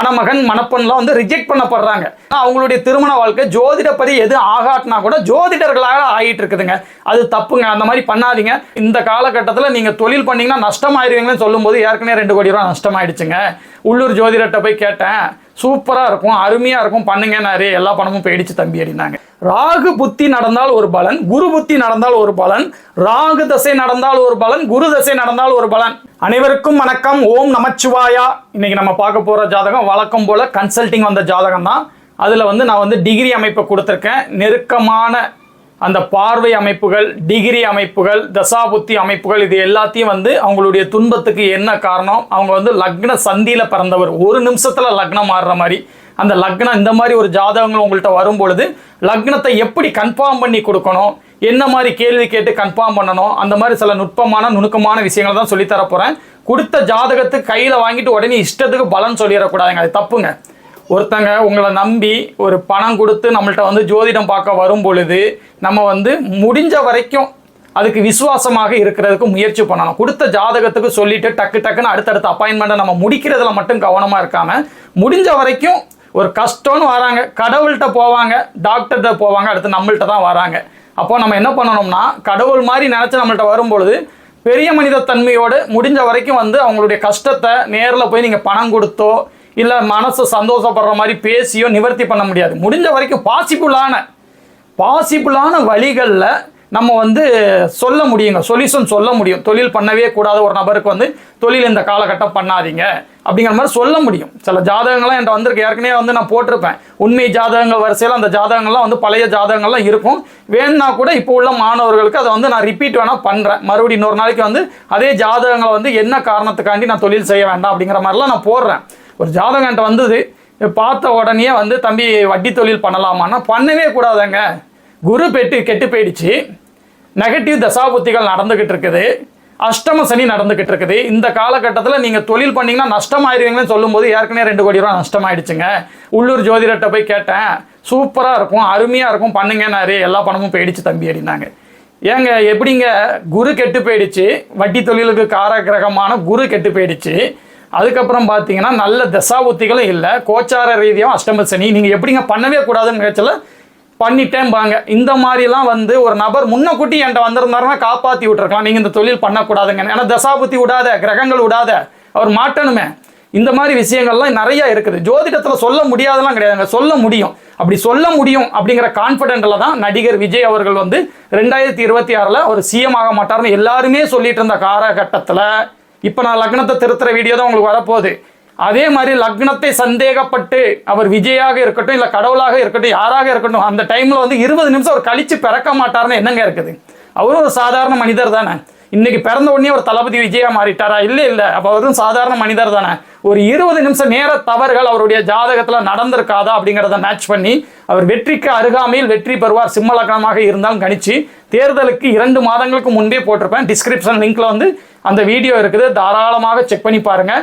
மணமகன் மணப்பெண்லாம் வந்து ரிஜெக்ட் பண்ணப்படுறாங்க. அவங்களுடைய திருமண வாழ்க்கை ஜோதிடப்படி எது ஆகாட்னா கூட ஜோதிடர்களாக ஆகிட்டு இருக்குதுங்க. அது தப்புங்க. அந்த மாதிரி பண்ணாதீங்க. இந்த காலகட்டத்தில் நீங்கள் தொழில் பண்ணீங்கன்னா நஷ்டமாயிருவீங்கன்னு சொல்லும்போது ஏற்கனவே 2 கோடி ரூபா நஷ்டமாயிடுச்சுங்க. உள்ளூர் ஜோதிடர்கிட்ட போய் கேட்டேன், சூப்பராக இருக்கும், அருமையாக இருக்கும், பண்ணுங்கன்னாரு. எல்லா பணமும் போயிடுச்சு தம்பி அப்படின்னாங்க. ராகு புத்தி நடந்தால் ஒரு பலன், குரு புத்தி நடந்தால் ஒரு பலன், ராகு தசை நடந்தால் ஒரு பலன், குரு தசை நடந்தால் ஒரு பலன். அனைவருக்கும் வணக்கம். ஓம் நமச்சிவாயா. இன்னைக்கு நம்ம பார்க்க போகிற ஜாதகம் வழக்கம் போல் கன்சல்டிங் வந்த ஜாதகம் தான். அதில் வந்து நான் வந்து டிகிரி அமைப்பை கொடுத்துருக்கேன். நெருக்கமான அந்த பார்வை அமைப்புகள், டிகிரி அமைப்புகள், தசாபுத்தி அமைப்புகள், இது எல்லாத்தையும் வந்து அவங்களுடைய துன்பத்துக்கு என்ன காரணம், அவங்க வந்து லக்ன சந்தியில் பிறந்தவர், ஒரு நிமிஷத்தில் லக்னம் மாறுற மாதிரி அந்த லக்னம், இந்த மாதிரி ஒரு ஜாதகங்கள் உங்கள்கிட்ட வரும்பொழுது லக்னத்தை எப்படி கன்ஃபார்ம் பண்ணி கொடுக்கணும், என்ன மாதிரி கேள்வி கேட்டு கன்ஃபார்ம் பண்ணணும், அந்த மாதிரி சில நுணுக்கமான விஷயங்கள் தான் சொல்லித்தர போகிறேன். கொடுத்த ஜாதகத்துக்கு கையில் வாங்கிட்டு உடனே இஷ்டத்துக்கு பலன் சொல்லிடக்கூடாதுங்க, அது தப்புங்க. ஒருத்தங்க உங்களை நம்பி ஒரு பணம் கொடுத்து நம்மள்கிட்ட வந்து ஜோதிடம் பார்க்க வரும் பொழுது நம்ம வந்து முடிஞ்ச வரைக்கும் அதுக்கு விசுவாசமாக இருக்கிறதுக்கு முயற்சி பண்ணணும். கொடுத்த ஜாதகத்துக்கு சொல்லிட்டு டக்குன்னு அடுத்தடுத்த அப்பாயின்மெண்ட்டை நம்ம முடிக்கிறதுல மட்டும் கவனமாக இருக்காமல் முடிஞ்ச வரைக்கும் ஒரு கஷ்டம்னு வராங்க, கடவுள்கிட்ட போவாங்க, டாக்டர்கிட்ட போவாங்க, அடுத்து நம்மள்கிட்ட தான் வராங்க. அப்போ நம்ம என்ன பண்ணணும்னா கடவுள் மாதிரி நினச்சி நம்மள்கிட்ட வரும்பொழுது பெரிய மனித தன்மையோடு முடிஞ்ச வரைக்கும் வந்து அவங்களுடைய கஷ்டத்தை நேரில் போய் நீங்கள் பணம் கொடுத்தோ இல்லை மனசு சந்தோஷப்படுற மாதிரி பேசியோ நிவர்த்தி பண்ண முடியாது. முடிஞ்ச வரைக்கும் பாசிபிளான வழிகளில் நம்ம வந்து சொல்ல முடியுங்க, சொல்யூஷன் சொல்ல முடியும். தொழில் பண்ணவே கூடாத ஒரு நபருக்கு வந்து தொழில் இந்த காலகட்டம் பண்ணாதீங்க அப்படிங்கிற மாதிரி சொல்ல முடியும். சில ஜாதகங்கள்லாம் என்கிட்ட வந்திருக்கு, ஏற்கனவே வந்து நான் போட்டிருப்பேன். உண்மை ஜாதகங்கள் வரிசையில் அந்த ஜாதகங்கள்லாம் வந்து பழைய ஜாதகங்கள்லாம் இருக்கும். வேணுன்னா கூட இப்போ உள்ள மாணவர்களுக்கு அதை வந்து நான் ரிப்பீட் வேணால் பண்ணுறேன். மறுபடியும் இன்னொரு நாளைக்கு வந்து அதே ஜாதகங்களை வந்து என்ன காரணத்துக்காண்டி நான் தொழில் செய்ய வேண்டாம் அப்படிங்கிற மாதிரிலாம் நான் போடுறேன். ஒரு ஜாதகம் என்கிட்ட வந்தது, பார்த்த உடனே வந்து தம்பி வட்டி தொழில் பண்ணலாமான்னா பண்ணவே கூடாதுங்க. குரு கெட்டு போயிடுச்சு, நெகட்டிவ் தசாபுத்திகள் நடந்துக்கிட்டு இருக்குது, அஷ்டம சனி நடந்துக்கிட்டு இருக்குது. இந்த காலகட்டத்தில் நீங்கள் தொழில் பண்ணிங்கன்னா நஷ்டமாயிருவீங்கன்னு சொல்லும்போது ஏற்கனவே 2 கோடி ரூபா நஷ்டமாயிடுச்சுங்க. உள்ளூர் ஜோதிடர்கிட்ட போய் கேட்டேன், சூப்பராக இருக்கும், அருமையாக இருக்கும், பண்ணுங்கன்னாரு. எல்லா பணமும் போயிடுச்சு தம்பி அப்படின்னாங்க. ஏங்க எப்படிங்க, குரு கெட்டு போயிடுச்சு, வட்டி தொழிலுக்கு காரகிரகமான குரு கெட்டு போயிடுச்சு, அதுக்கப்புறம் பார்த்தீங்கன்னா நல்ல தசாபுத்திகளும் இல்லை, கோச்சார ரீதியாக அஷ்டம சனி, நீங்கள் எப்படிங்க பண்ணவே கூடாதுன்னு நிகழ்ச்சியில் பண்ணிட்டேன்பாங்க. இந்த மாதிரிலாம் வந்து ஒரு நபர் முன்னக்கூட்டி என்கிட்ட வந்திருந்தாருன்னா காப்பாற்றி விட்டுருக்கலாம், நீங்கள் இந்த தொழில் பண்ணக்கூடாதுங்க. ஏன்னா தசாபுத்தி விடாத, கிரகங்கள் விடாத, அவர் மாட்டணுமே. இந்த மாதிரி விஷயங்கள்லாம் நிறையா இருக்குது. ஜோதிடத்தில் சொல்ல முடியாதெல்லாம் கிடையாதுங்க, சொல்ல முடியும். அப்படி சொல்ல முடியும் அப்படிங்கிற கான்ஃபிடென்ட்டில் தான் நடிகர் விஜய் அவர்கள் வந்து 2026 அவர் சிஎம் ஆக மாட்டார்னு எல்லாருமே சொல்லிட்டு இருந்த காலகட்டத்தில் இப்போ நான் லக்னத்தை திருத்துற வீடியோ தான் உங்களுக்கு வரப்போகுது. அதே மாதிரி லக்னத்தை சந்தேகப்பட்டு அவர் விஜயாக இருக்கட்டும், இல்லை கடவுளாக இருக்கட்டும், யாராக இருக்கட்டும், அந்த டைமில் வந்து 20 நிமிஷம் அவர் கழித்து பிறக்க மாட்டார்னு என்னங்க இருக்குது? அவரும் ஒரு சாதாரண மனிதர் தானே. இன்னைக்கு பிறந்த உடனே ஒரு தளபதி விஜயா மாறிட்டாரா? இல்லை. அப்போ அவரும் சாதாரண மனிதர் தானே. ஒரு 20 நிமிஷம் நேர தவறுகள் அவருடைய ஜாதகத்தில் நடந்திருக்காதா அப்படிங்கிறத மேட்ச் பண்ணி அவர் வெற்றிக்கு அருகாமையில் வெற்றி பெறுவார், சிம்ம லக்னமாக இருந்தாலும் கணிச்சு தேர்தலுக்கு 2 மாதங்களுக்கு முன்பே போட்டிருப்பேன். டிஸ்கிரிப்ஷன் லிங்க்ல வந்து அந்த வீடியோ இருக்குது, தாராளமாக செக் பண்ணி பாருங்க.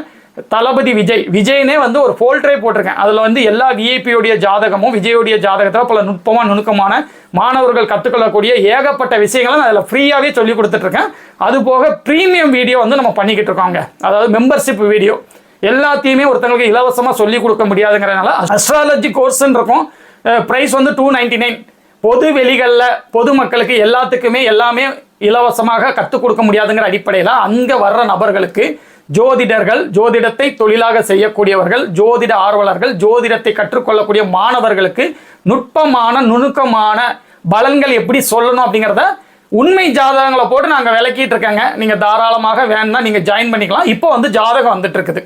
தளபதி விஜய்னே வந்து ஒரு ஃபோல்டரே போட்டிருக்கேன். அதில் வந்து எல்லா விஐபியோடைய ஜாதகமும் விஜயோடைய ஜாதகத்தில் பல நுணுக்கமான மாணவர்கள் கற்றுக்கொள்ளக்கூடிய ஏகப்பட்ட விஷயங்களை நான் அதில் ஃப்ரீயாகவே சொல்லி கொடுத்துட்ருக்கேன். அதுபோக ப்ரீமியம் வீடியோ வந்து நம்ம பண்ணிக்கிட்டு இருக்கோங்க, அதாவது மெம்பர்ஷிப் வீடியோ. எல்லாத்தையுமே ஒருத்தங்களுக்கு இலவசமாக சொல்லி கொடுக்க முடியாதுங்கிறதுனால அஸ்ட்ராலஜி கோர்ஸ்ன்னு இருக்கும். ப்ரைஸ் வந்து 299. பொது வெளிகளில் பொதுமக்களுக்கு எல்லாத்துக்குமே எல்லாமே இலவசமாக கற்றுக் கொடுக்க முடியாதுங்கிற அடிப்படையில் அங்கே வர்ற நபர்களுக்கு ஜோதிடர்கள், ஜோதிடத்தை தொழிலாக செய்யக்கூடியவர்கள், ஜோதிட ஆர்வலர்கள், ஜோதிடத்தை கற்றுக்கொள்ளக்கூடிய மாணவர்களுக்கு நுணுக்கமான பலன்கள் எப்படி சொல்லணும் அப்படிங்கிறத உண்மை ஜாதகங்களை போட்டு நாங்கள் விளக்கிட்டு இருக்கேங்க. நீங்கள் தாராளமாக வேணும்னா நீங்கள் ஜாயின் பண்ணிக்கலாம். இப்போ வந்து ஜாதகம் வந்துட்டு இருக்குது.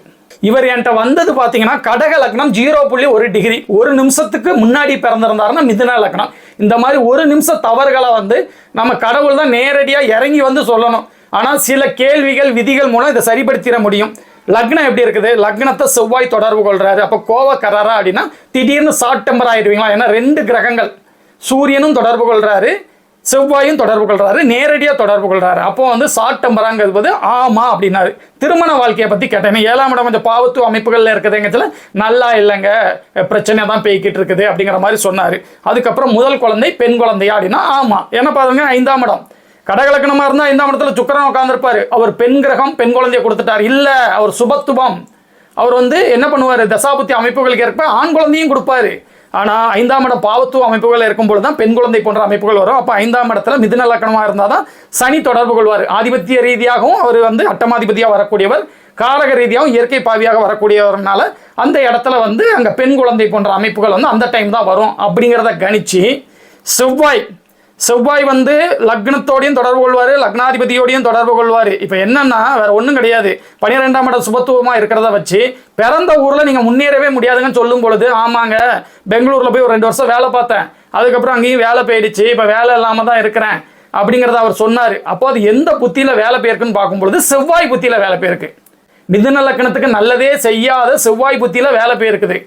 இவர் என்கிட்ட வந்தது பார்த்தீங்கன்னா கடக லக்னம், 0.1 டிகிரி, ஒரு நிமிஷத்துக்கு முன்னாடி பிறந்திருந்தாருன்னா மிதுன லக்னம். இந்த மாதிரி ஒரு நிமிஷம் தவறுகளை வந்து நம்ம கடவுள் தான் நேரடியாக இறங்கி வந்து சொல்லணும். ஆனால் சில கேள்விகள் விதிகள் மூலம் இதை சரிப்படுத்திட முடியும். லக்னம் எப்படி இருக்குது, லக்னத்தை செவ்வாய் தொடர்பு கொள்றாரு, அப்போ கோவக்காரரா அப்படின்னா திடீர்னு ஷார்ட் டெம்பர் ஆயிடுவீங்களா? ஏன்னா 2 கிரகங்கள், சூரியனும் தொடர்பு கொள்றாரு, செவ்வாயும் தொடர்பு கொள்றாரு, நேரடியாக தொடர்பு கொள்றாரு. அப்போ வந்து ஷார்ட் டெம்பராங்கிறது ஆமா அப்படின்னாரு. திருமண வாழ்க்கையை பற்றி கேட்டேன். 7ஆம் இடம் கொஞ்சம் பாவத்துவ அமைப்புகளில் இருக்குதுங்கிறதுல நல்லா இல்லைங்க, பிரச்சனை தான் பேய்கிட்டு இருக்குது அப்படிங்கிற மாதிரி சொன்னார். அதுக்கப்புறம் முதல் குழந்தை பெண் குழந்தையா அப்படின்னா ஆமாம். ஏன்னா பாருங்க 5ஆம் இடம் கடகலக்கணமாக இருந்தால் 5ஆம் இடத்துல சுக்கிரன் உட்காந்துருப்பாரு. அவர் பெண் கிரகம், பெண் குழந்தைய கொடுத்துட்டார். இல்லை, அவர் சுபத்துவம், அவர் வந்து என்ன பண்ணுவார், தசாபுத்தி அமைப்புகளுக்கு ஏற்ப ஆண் குழந்தையும் கொடுப்பாரு. ஆனால் 5ஆம் இடம் பாவத்துவ அமைப்புகள் இருக்கும்போது தான் பெண் குழந்தை போன்ற அமைப்புகள் வரும். அப்போ 5ஆம் இடத்துல மிதுன லக்னமாக இருந்தால் தான் சனி தொடர்பு கொள்வார். ஆதிபத்திய ரீதியாகவும் அவர் வந்து அட்டமாதிபதியாக வரக்கூடியவர், காரக ரீதியாகவும் இயற்கை பாவியாக வரக்கூடியவர்னால அந்த இடத்துல வந்து அங்கே பெண் குழந்தை போன்ற அமைப்புகள் வந்து அந்த டைம் தான் வரும் அப்படிங்கிறத கணிச்சு செவ்வாய் வந்து லக்னத்தோடையும் தொடர்பு கொள்வார், லக்னாதிபதியோடையும் தொடர்பு கொள்வார். இப்போ என்னன்னா வேற ஒன்றும் கிடையாது, 12ஆம் இடம் சுபத்துவமாக இருக்கிறத வச்சு பிறந்த ஊரில் நீங்கள் முன்னேறவே முடியாதுங்கன்னு சொல்லும் பொழுது, ஆமாங்க பெங்களூரில் போய் ஒரு 2 வருஷம் வேலை பார்த்தேன், அதுக்கப்புறம் அங்கேயும் வேலை போயிடுச்சு, இப்போ வேலை இல்லாமல் தான் இருக்கிறேன் அப்படிங்கிறத அவர் சொன்னார். அப்போ அது எந்த புத்தியில் வேலை போயிருக்குன்னு பார்க்கும்பொழுது செவ்வாய் புத்தியில் வேலை போயிருக்கு. மிதுன லக்னத்துக்கு நல்லதே செய்யாத செவ்வாய் புத்தியில் வேலை போயிருக்குது.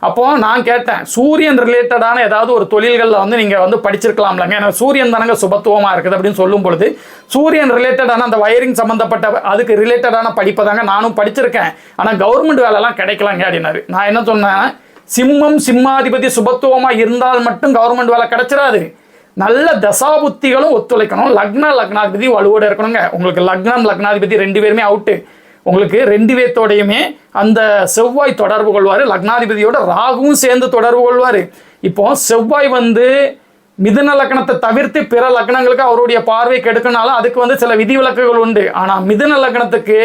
அப்போ நான் கேட்டேன், சூரியன் ரிலேட்டடான ஏதாவது ஒரு தொழில்களில் வந்து நீங்கள் வந்து படிச்சிருக்கலாம்லங்க, ஏன்னா சூரியன் தானங்க சுபத்துவமாக இருக்குது அப்படின்னு சொல்லும் பொழுது, சூரியன் ரிலேட்டடான அந்த வயரிங் சம்மந்தப்பட்ட அதுக்கு ரிலேட்டடான படிப்பை தாங்க நானும் படிச்சிருக்கேன், ஆனால் கவர்மெண்ட் வேலைலாம் கிடைக்கலாங்க அப்படின்னாரு. நான் என்ன சொன்னேன், சிம்மாதிபதி சுபத்துவமாக இருந்தால் மட்டும் கவர்மெண்ட் வேலை கிடைச்சிடாது, நல்ல தசாபுத்திகளும் ஒத்துழைக்கணும், லக்னாதிபதி வலுவோடு இருக்கணுங்க. உங்களுக்கு லக்னாதிபதி 2 பேருமே அவுட்டு, உங்களுக்கு 2 பேர்த்தோடையுமே அந்த செவ்வாய் தொடர்பு கொள்வார், லக்னாதிபதியோட ராகுவும் சேர்ந்து தொடர்பு கொள்வார். இப்போ செவ்வாய் வந்து மிதுன லக்னத்தை தவிர்த்து பிற லக்னங்களுக்கு அவருடைய பார்வை கெடுக்கனாலும் அதுக்கு வந்து சில விதிவிலக்குகள் உண்டு. ஆனால் மிதுன லக்னத்துக்கு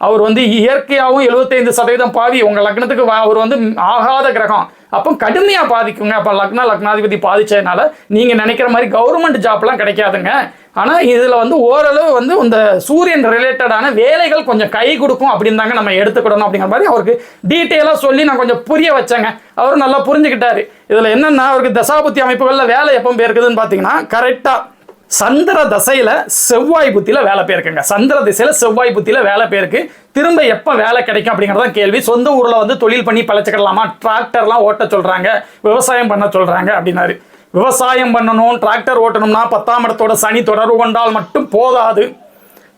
அவர் வந்து இயற்கையாகவும் 75% பாவி, உங்கள் லக்னத்துக்கு அவர் வந்து ஆகாத கிரகம், அப்போ கடுமையாக பாதிக்குங்க. அப்போ லக்னாதிபதி பாதிச்சதுனால நீங்கள் நினைக்கிற மாதிரி கவர்மெண்ட் ஜாப்லாம் கிடைக்காதுங்க. ஆனால் இதில் வந்து ஓரளவு வந்து இந்த சூரியன் ரிலேட்டடான வேலைகள் கொஞ்சம் கை கொடுக்கும் அப்படின்னு தாங்க நம்ம எடுத்துக்கிடணும் அப்படிங்கிற மாதிரி அவருக்கு டீட்டெயிலாக சொல்லி நான் கொஞ்சம் புரிய வச்சேங்க. அவரும் நல்லா புரிஞ்சுக்கிட்டாரு. இதில் என்னென்னா அவருக்கு தசாபுத்தி அமைப்புகளில் வேலை எப்போ போயிருக்குதுன்னு பார்த்தீங்கன்னா, கரெக்டாக சந்திர தசையில் செவ்வாய் புத்தியில் வேலை போயிருக்குங்க. சந்திர திசையில் செவ்வாய் புத்தியில் வேலை போயிருக்கு. திரும்ப எப்போ வேலை கிடைக்கும் அப்படிங்கிறதான் கேள்வி. சொந்த ஊரில் வந்து தொழில் பண்ணி பழச்சிக்கிடலாமா, டிராக்டர்லாம் ஓட்ட சொல்கிறாங்க, விவசாயம் பண்ண சொல்கிறாங்க அப்படின்னாரு. விவசாயம் பண்ணணும், டிராக்டர் ஓட்டணும்னா 10ஆம் இடத்தோட சனி தொடர்பு கொண்டால் மட்டும் போதாது,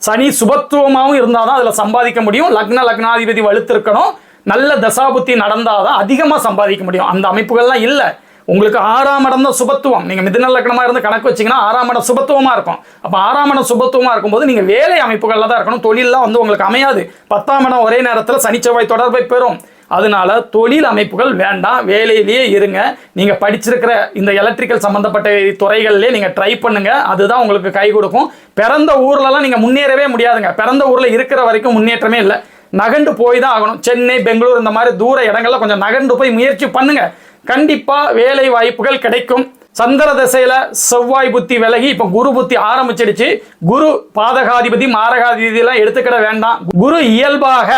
சனி சுபத்துவமாகவும் இருந்தால் தான் அதில் சம்பாதிக்க முடியும். லக்னாதிபதி வலுத்திருக்கணும், நல்ல தசாபுத்தி நடந்தால் தான் அதிகமாக சம்பாதிக்க முடியும். அந்த அமைப்புகள்லாம் இல்லை. உங்களுக்கு 6ஆம் இடம் தான் சுபத்துவம். நீங்கள் மிதுன லக்னமாக இருந்து கணக்கு வச்சிங்கன்னா 6ஆம் இடம் சுபத்துவமாக இருக்கும். அப்போ 6ஆம் இடம் சுபத்துவமாக இருக்கும்போது நீங்கள் வேலை அமைப்புகளில் தான் இருக்கணும், தொழிலெலாம் வந்து உங்களுக்கு அமையாது. 10ஆம் இடம் ஒரே நேரத்தில் சனி செவ்வாய் தொடர்பை பெறும். அதனால தொழில் அமைப்புகள் வேண்டாம், வேலையிலேயே இருங்க. நீங்கள் படிச்சிருக்கிற இந்த எலக்ட்ரிக்கல் சம்மந்தப்பட்ட துறைகள்லேயே நீங்கள் ட்ரை பண்ணுங்க, அதுதான் உங்களுக்கு கை கொடுக்கும். பிறந்த ஊர்லலாம் நீங்கள் முன்னேறவே முடியாதுங்க. பிறந்த ஊரில் இருக்கிற வரைக்கும் முன்னேற்றமே இல்லை, நகண்டு போய் தான் ஆகணும். சென்னை, பெங்களூர் இந்த மாதிரி தூர இடங்கள்ல கொஞ்சம் நகண்டு போய் முயற்சி பண்ணுங்க, கண்டிப்பாக வேலை வாய்ப்புகள் கிடைக்கும். சந்திர தசையில செவ்வாய் புத்தி விலகி இப்போ குரு புத்தி ஆரம்பிச்சிடுச்சு. குரு பாதகாதிபதி மாரகாதிபதியெல்லாம் எடுத்துக்கிட வேண்டாம். குரு இயல்பாக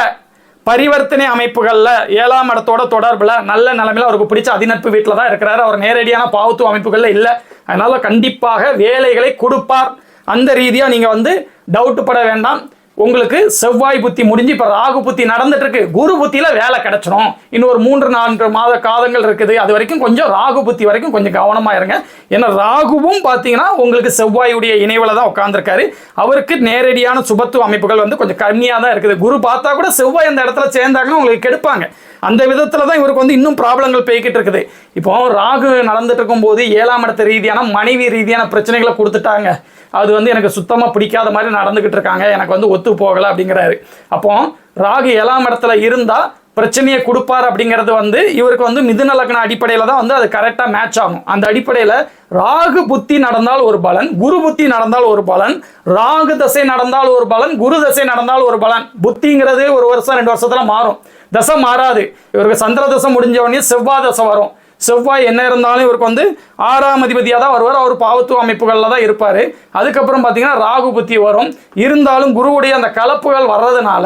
பரிவர்த்தனை அமைப்புகளில் 7ஆம் இடத்தோட தொடர்பில் நல்ல நிலைமையில் அவருக்கு பிடிச்ச அதிநட்பு வீட்டில் தான் இருக்கிறாரு. அவர் நேரடியான பாவத்துவ அமைப்புகளில் இல்லை. அதனால் கண்டிப்பாக வேலைகளை கொடுப்பார். அந்த ரீதியாக நீங்கள் வந்து டவுட் பட வேண்டாம். உங்களுக்கு செவ்வாய் புத்தி முடிஞ்சு இப்போ ராகு புத்தி நடந்துட்டு இருக்கு, குரு புத்தியில் வேலை கிடைச்சிடும். இன்னும் ஒரு 3-4 மாத காலங்கள் இருக்குது, அது வரைக்கும் கொஞ்சம் ராகு புத்தி வரைக்கும் கொஞ்சம் கவனமாக இருங்க. ஏன்னா ராகுவும் பார்த்தீங்கன்னா உங்களுக்கு செவ்வாயுடைய இணைவில் தான் உட்காந்துருக்காரு. அவருக்கு நேரடியான சுபத்துவ அமைப்புகள் வந்து கொஞ்சம் கம்மியாக தான் இருக்குது. குரு பார்த்தா கூட செவ்வாய் அந்த இடத்துல சேர்ந்தாங்கன்னா உங்களுக்கு கெடுப்பாங்க. அந்த விதத்தில் தான் இவருக்கு வந்து இன்னும் ப்ராப்ளங்கள் போய்கிட்டு இருக்குது. இப்போ ராகு நடந்துட்டு இருக்கும்போது 7ஆம் இடத்து ரீதியான மனைவி ரீதியான பிரச்சனைகளை கொடுத்துட்டாங்க. அது வந்து எனக்கு சுத்தமாக பிடிக்காத மாதிரி நடந்துக்கிட்டு இருக்காங்க, எனக்கு வந்து ஒத்து போகலை அப்படிங்கிறாரு. அப்போ ராகு 7ஆம் இடத்துல இருந்தால் பிரச்சனையை கொடுப்பார் அப்படிங்கிறது வந்து இவருக்கு வந்து மிதுன லக்ன அடிப்படையில் தான் வந்து அது கரெக்டாக மேட்ச் ஆகும். அந்த அடிப்படையில் ராகு புத்தி நடந்தால் ஒரு பலன், குரு புத்தி நடந்தால் ஒரு பலன், ராகு தசை நடந்தால் ஒரு பலன், குரு தசை நடந்தால் ஒரு பலன். புத்திங்கிறது 1 வருஷம் 2 வருஷத்துல மாறும், தசை மாறாது. இவருக்கு சந்திர தசை முடிஞ்ச உடனே செவ்வாய் தசை வரும். செவ்வாய் என்ன இருந்தாலும் இவருக்கு வந்து 6ஆம் அதிபதியாக தான் வருவார், அவர் பாவத்துவ அமைப்புகளில் தான் இருப்பார். அதுக்கப்புறம் பார்த்தீங்கன்னா ராகு புத்தி வரும். இருந்தாலும் குருவுடைய அந்த கலப்புகள் வர்றதுனால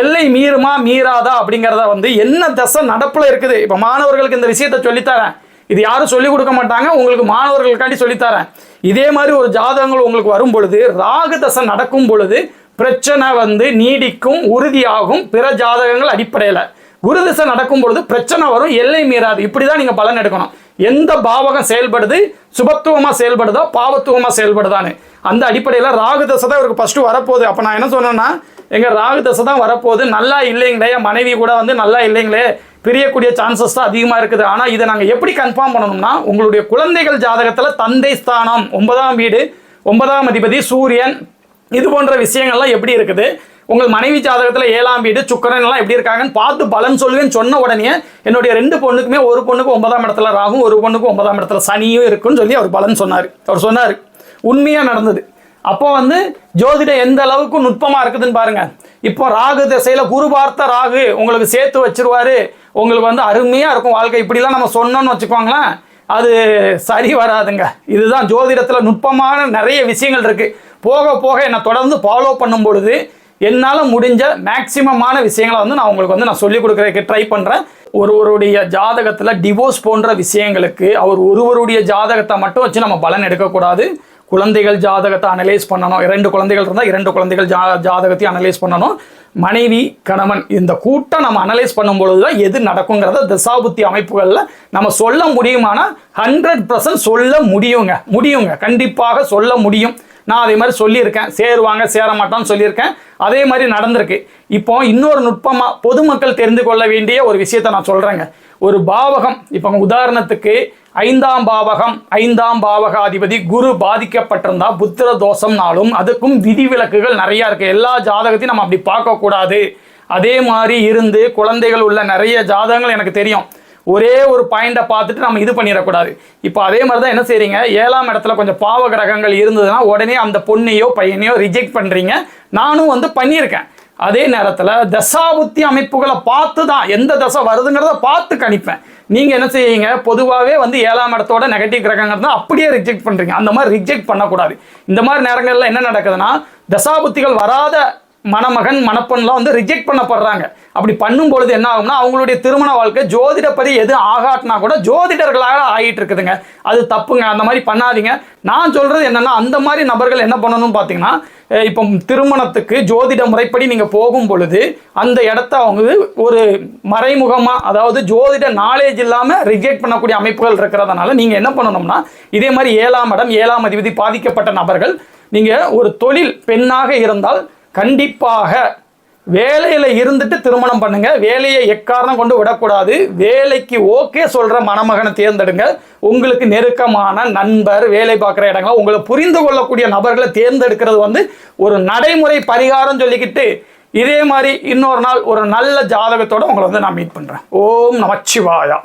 எல்லை மீறுமா மீறாதா அப்படிங்கிறத வந்து என்ன தசை நடப்பில் இருக்குது. இப்போ மாணவர்களுக்கு இந்த விஷயத்தை சொல்லித்தரேன், இது யாரும் சொல்லிக் கொடுக்க மாட்டாங்க, உங்களுக்கு மாணவர்களுக்காண்டி சொல்லித்தரேன். இதே மாதிரி ஒரு ஜாதகங்கள் உங்களுக்கு வரும் பொழுது, ராகு தசை நடக்கும் பொழுது பிரச்சனை வந்து நீடிக்கும், உறுதியாகும். பிற ஜாதகங்கள் அடிப்படையில் குரு திசை நடக்கும் பொழுது பிரச்சனை வரும், எல்லை மீறாது. இப்படி தான் நீங்கள் பலன் எடுக்கணும். எந்த பாவகம் செயல்படுது, சுபத்துவமாக செயல்படுதா பாவத்துவமாக செயல்படுதான்னு அந்த அடிப்படையில் ராகு தசை தான் இவருக்கு ஃபஸ்ட்டு வரப்போகுது. அப்போ நான் என்ன சொன்னேன்னா, எங்கள் ராகு தசை தான் வரப்போகுது, நல்லா இல்லைங்களே, மனைவி கூட வந்து நல்லா இல்லைங்களே, பிரியக்கூடிய சான்சஸ் தான் அதிகமாக இருக்குது. ஆனால் இதை நாங்கள் எப்படி கன்ஃபார்ம் பண்ணணும்னா, உங்களுடைய குழந்தைகள் ஜாதகத்தில் தந்தை ஸ்தானம் 9ஆம் வீடு, 9ஆம் அதிபதி சூரியன், இது போன்ற விஷயங்கள்லாம் எப்படி இருக்குது, உங்கள் மனைவி ஜாதகத்துல 7ஆம் வீடு சுக்கிரன் எல்லாம் எப்படி இருக்காங்கன்னு பார்த்து பலன் சொல்லுவேன்னு சொன்ன உடனே என்னுடைய 2 பொண்ணுக்குமே, ஒரு பொண்ணுக்கு 9ஆம் இடத்துல ராகும், ஒரு பொண்ணுக்கு 9ஆம் இடத்துல சனியும் இருக்குன்னு சொல்லி அவர் பலன் சொன்னார். அவர் சொன்னார், உண்மையா நடந்தது. அப்போ வந்து ஜோதிடம் எந்த அளவுக்கு நுட்பமா இருக்குதுன்னு பாருங்க. இப்போ ராகு திசையில குரு பார்த்த ராகு உங்களுக்கு சேர்த்து வச்சிருவாரு, உங்களுக்கு வந்து அருமையா இருக்கும் வாழ்க்கை. இப்படிலாம் நம்ம சொன்னோம்னு வச்சுக்கோங்களேன், அது சரி வராதுங்க. இதுதான் ஜோதிடத்துல நுட்பமான நிறைய விஷயங்கள் இருக்கு. போக போக என்னை தொடர்ந்து ஃபாலோ பண்ணும் பொழுது என்னால் முடிஞ்ச மேக்சிமமான விஷயங்களை வந்து நான் உங்களுக்கு வந்து நான் சொல்லிக் கொடுக்குறதுக்கு ட்ரை பண்ணுறேன். ஒருவருடைய ஜாதகத்தில் டிவோர்ஸ் போன்ற விஷயங்களுக்கு அவர் ஒருவருடைய ஜாதகத்தை மட்டும் வச்சு நம்ம பலன் எடுக்கக்கூடாது. குழந்தைகள் ஜாதகத்தை அனலைஸ் பண்ணணும். 2 குழந்தைகள் இருந்தால் 2 குழந்தைகள் ஜாதகத்தையும் அனலைஸ் பண்ணணும். மனைவி கணவன் இந்த கூட்டம் நம்ம அனலைஸ் பண்ணும்பொழுது தான் எது நடக்குங்கிறத தசாபுத்தி அமைப்புகளில் நம்ம சொல்ல முடியுமானா 100% சொல்ல முடியுங்க. கண்டிப்பாக சொல்ல முடியும். நான் அதே மாதிரி சொல்லியிருக்கேன். சேருவாங்க சேர மாட்டான்னு சொல்லியிருக்கேன். அதே மாதிரி நடந்திருக்கு. இப்போ இன்னொரு நுட்பமாக பொதுமக்கள் தெரிந்து கொள்ள வேண்டிய ஒரு விஷயத்தை நான் சொல்கிறேங்க. ஒரு பாவகம், இப்போ உதாரணத்துக்கு 5ஆம் பாவகம், 5ஆம் பாவகாதிபதி குரு பாதிக்கப்பட்டிருந்தா புத்திர தோஷம்னாலும் அதுக்கும் விதிவிலக்குகள் நிறையா இருக்குது. எல்லா ஜாதகத்தையும் நம்ம அப்படி பார்க்கக்கூடாது. அதே மாதிரி இருந்து குழந்தைகள் உள்ள நிறைய ஜாதகங்கள் எனக்கு தெரியும். ஒரே ஒரு பாயிண்டை பார்த்துட்டு நம்ம இது பண்ணிடக்கூடாது. இப்போ அதே மாதிரி தான் என்ன செய்றீங்க, 7ஆம் இடத்துல கொஞ்சம் பாவ கிரகங்கள் இருந்ததுன்னா உடனே அந்த பொண்ணையோ பையனையோ ரிஜெக்ட் பண்ணுறீங்க. நானும் வந்து பண்ணியிருக்கேன். அதே நேரத்தில் தசாபுத்தி அமைப்புகளை பார்த்து தான் எந்த தசை வருதுங்கிறத பார்த்து கணிப்பேன். நீங்கள் என்ன செய்வீங்க, பொதுவாகவே வந்து 7ஆம் இடத்தோட நெகட்டிவ் கிரகங்கள் தான் அப்படியே ரிஜெக்ட் பண்ணுறீங்க. அந்த மாதிரி ரிஜெக்ட் பண்ணக்கூடாது. இந்த மாதிரி நேரங்களில் என்ன நடக்குதுன்னா, தசாபுத்திகள் வராத மணமகன் மணப்பெண்லாம் வந்து ரிஜெக்ட் பண்ணப்படுறாங்க. அப்படி பண்ணும் பொழுது என்ன ஆகும்னா, அவங்களுடைய திருமண வாழ்க்கை ஜோதிடப்படி எது ஆகாட்டினா கூட ஜோதிடர்களாக ஆகிட்டு இருக்குதுங்க. அது தப்புங்க. அந்த மாதிரி பண்ணாதீங்க. நான் சொல்றது என்னன்னா, அந்த மாதிரி நபர்கள் என்ன பண்ணணும்னு பார்த்தீங்கன்னா, இப்போ திருமணத்துக்கு ஜோதிட முறைப்படி நீங்கள் போகும் பொழுது அந்த இடத்த அவங்க ஒரு மறைமுகமாக, அதாவது ஜோதிட நாலேஜ் இல்லாமல் ரிஜெக்ட் பண்ணக்கூடிய அமைப்புகள் இருக்கிறதுனால நீங்கள் என்ன பண்ணணும்னா, இதே மாதிரி 7ஆம் இடம் 7ஆம் அதிபதி பாதிக்கப்பட்ட நபர்கள், நீங்கள் ஒரு தொழில் பெண்ணாக இருந்தால் கண்டிப்பாக வேலையில் இருந்துட்டு திருமணம் பண்ணுங்க. வேலையை எக்காரணம் கொண்டு விடக்கூடாது. வேலைக்கு ஓகே சொல்ற மணமகனை தேர்ந்தெடுங்க. உங்களுக்கு நெருக்கமான நண்பர், வேலை பார்க்குற இடங்கள், உங்களை புரிந்து கொள்ளக்கூடிய நபர்களை தேர்ந்தெடுக்கிறது வந்து ஒரு நடைமுறை பரிகாரம் சொல்லிக்கிட்டு, இதே மாதிரி இன்னொரு நாள் ஒரு நல்ல ஜாதகத்தோட உங்களை வந்து நான் மீட் பண்றேன். ஓம் நமச்சிவாயா.